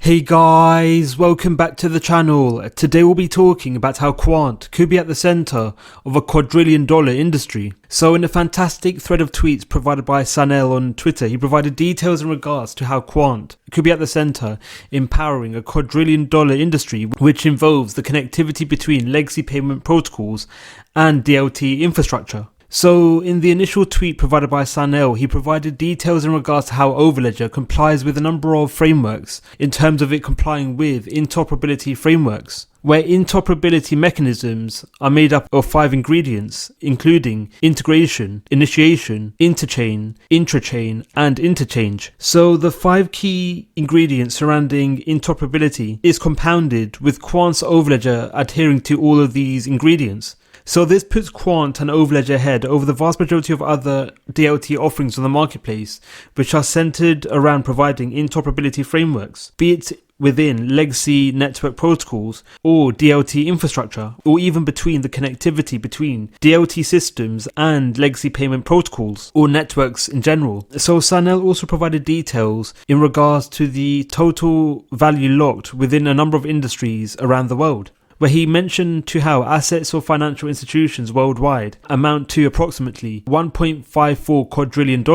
Hey guys, welcome back to the channel. Today we'll be talking about how Quant could be at the center of a quadrillion dollar industry. So in a fantastic thread of tweets provided by Sanel on Twitter, he provided details in regards to how Quant could be at the center, empowering a quadrillion dollar industry which involves the connectivity between legacy payment protocols and DLT infrastructure. So in the initial tweet provided by Sanel, he provided details in regards to how overledger complies with a number of frameworks in terms of it complying with interoperability frameworks, where interoperability mechanisms are made up of 5 ingredients, including integration, initiation, interchain, intrachain, and interchange. So the 5 key ingredients surrounding interoperability is compounded with Quant's overledger adhering to all of these ingredients. So this puts Quant and overledger ahead over the vast majority of other DLT offerings on the marketplace, which are centered around providing interoperability frameworks, be it within legacy network protocols or DLT infrastructure, or even between the connectivity between DLT systems and legacy payment protocols or networks in general. So Sanel also provided details in regards to the total value locked within a number of industries around the world, where he mentioned to how assets of financial institutions worldwide amount to approximately $1.54 quadrillion.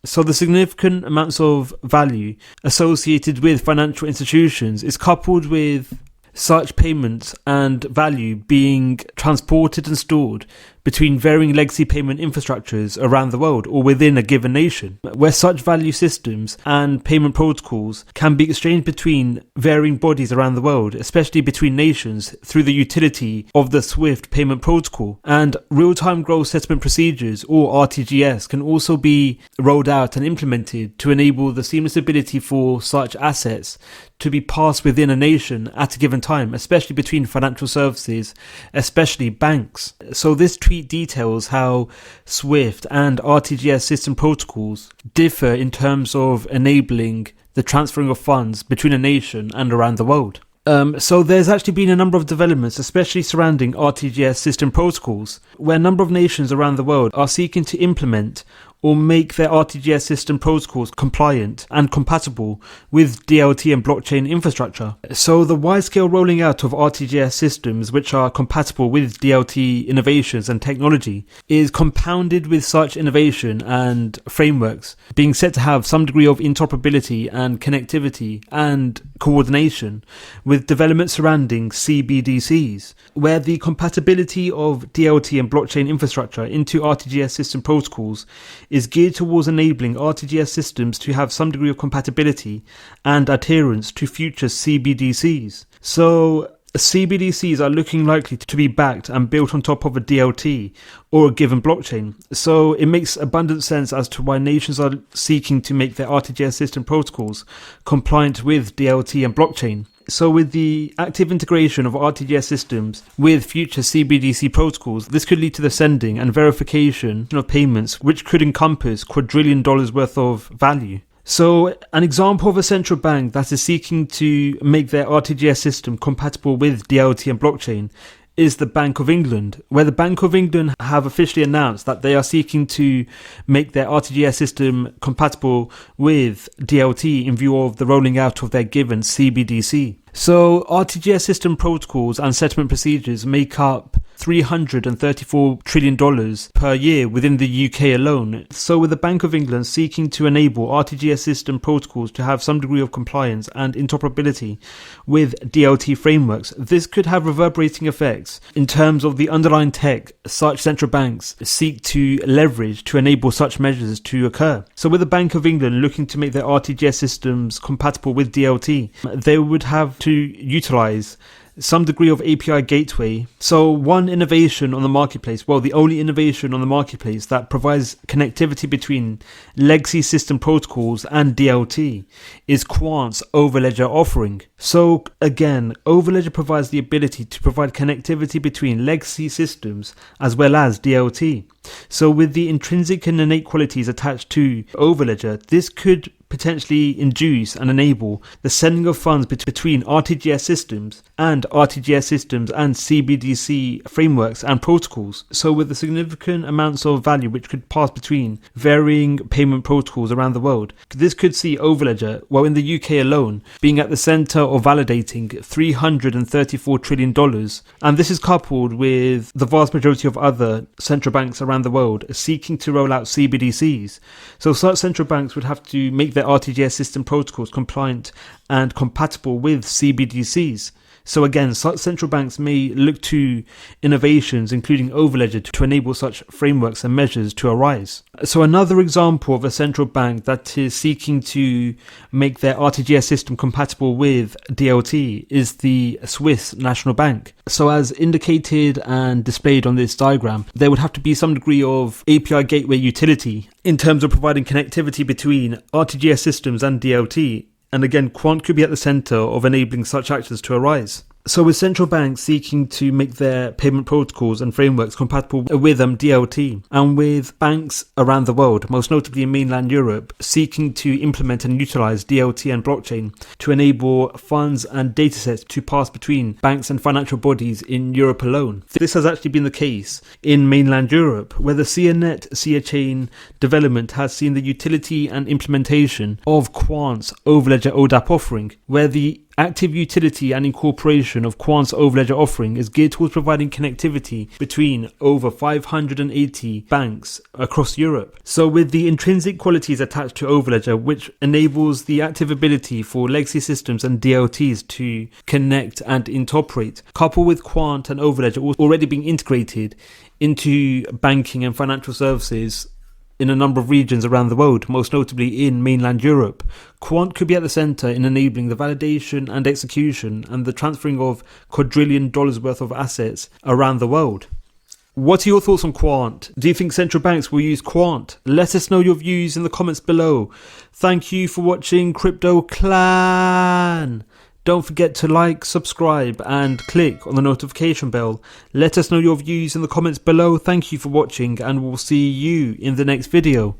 So the significant amounts of value associated with financial institutions is coupled with such payments and value being transported and stored between varying legacy payment infrastructures around the world or within a given nation, where such value systems and payment protocols can be exchanged between varying bodies around the world, especially between nations, through the utility of the SWIFT payment protocol. And real-time gross settlement procedures, or RTGS, can also be rolled out and implemented to enable the seamless ability for such assets to be passed within a nation at a given time, especially between financial services, especially banks. So this tweet details how SWIFT and RTGS system protocols differ in terms of enabling the transferring of funds between a nation and around the world. So there's actually been a number of developments, especially surrounding RTGS system protocols, where a number of nations around the world are seeking to implement or make their RTGS system protocols compliant and compatible with DLT and blockchain infrastructure. So the wide-scale rolling out of RTGS systems which are compatible with DLT innovations and technology is compounded with such innovation and frameworks being set to have some degree of interoperability and connectivity and coordination with developments surrounding CBDCs, where the compatibility of DLT and blockchain infrastructure into RTGS system protocols is geared towards enabling RTGS systems to have some degree of compatibility and adherence to future CBDCs. So CBDCs are looking likely to be backed and built on top of a DLT or a given blockchain. So it makes abundant sense as to why nations are seeking to make their RTGS system protocols compliant with DLT and blockchain. So with the active integration of RTGS systems with future CBDC protocols, this could lead to the sending and verification of payments which could encompass quadrillion dollars worth of value. So an example of a central bank that is seeking to make their RTGS system compatible with DLT and blockchain is the Bank of England, where the Bank of England have officially announced that they are seeking to make their RTGS system compatible with DLT in view of the rolling out of their given CBDC. So RTGS system protocols and settlement procedures make up $334 trillion per year within the UK alone. So with the Bank of England seeking to enable RTGS system protocols to have some degree of compliance and interoperability with DLT frameworks, this could have reverberating effects in terms of the underlying tech such central banks seek to leverage to enable such measures to occur. So with the Bank of England looking to make their RTGS systems compatible with DLT, they would have to utilize some degree of API gateway. So one innovation on the marketplace, well, the only innovation on the marketplace that provides connectivity between legacy system protocols and DLT is Quant's overledger offering. So again, overledger provides the ability to provide connectivity between legacy systems as well as DLT. So with the intrinsic and innate qualities attached to overledger, this could potentially induce and enable the sending of funds between RTGS systems and CBDC frameworks and protocols. So with the significant amounts of value which could pass between varying payment protocols around the world, this could see overledger, well in the UK alone, being at the center of validating $334 trillion. And this is coupled with the vast majority of other central banks around the world seeking to roll out CBDCs. So such central banks would have to make their RTGS system protocols compliant and compatible with CBDCs. So again, such central banks may look to innovations, including overledger, to enable such frameworks and measures to arise. So another example of a central bank that is seeking to make their RTGS system compatible with DLT is the Swiss National Bank. So as indicated and displayed on this diagram, there would have to be some degree of API gateway utility in terms of providing connectivity between RTGS systems and DLT. And again, Quant could be at the center of enabling such actors to arise. So with central banks seeking to make their payment protocols and frameworks compatible with DLT, and with banks around the world, most notably in mainland Europe, seeking to implement and utilize DLT and blockchain to enable funds and datasets to pass between banks and financial bodies in Europe alone. This has actually been the case in mainland Europe, where the CNET CEA development has seen the utility and implementation of Quant's overledger ODAP offering, where the active utility and incorporation of Quant's overledger offering is geared towards providing connectivity between over 580 banks across Europe. So with the intrinsic qualities attached to overledger, which enables the active ability for legacy systems and DLTs to connect and interoperate, coupled with Quant and overledger already being integrated into banking and financial services in a number of regions around the world, most notably in mainland Europe, Quant could be at the center in enabling the validation and execution and the transferring of quadrillion dollars worth of assets around the world. What are your thoughts on Quant? Do you think central banks will use Quant? Let us know your views in the comments below. Thank you for watching Crypto Clan. Don't forget to like, subscribe and click on the notification bell. Let us know your views in the comments below. Thank you for watching and we'll see you in the next video.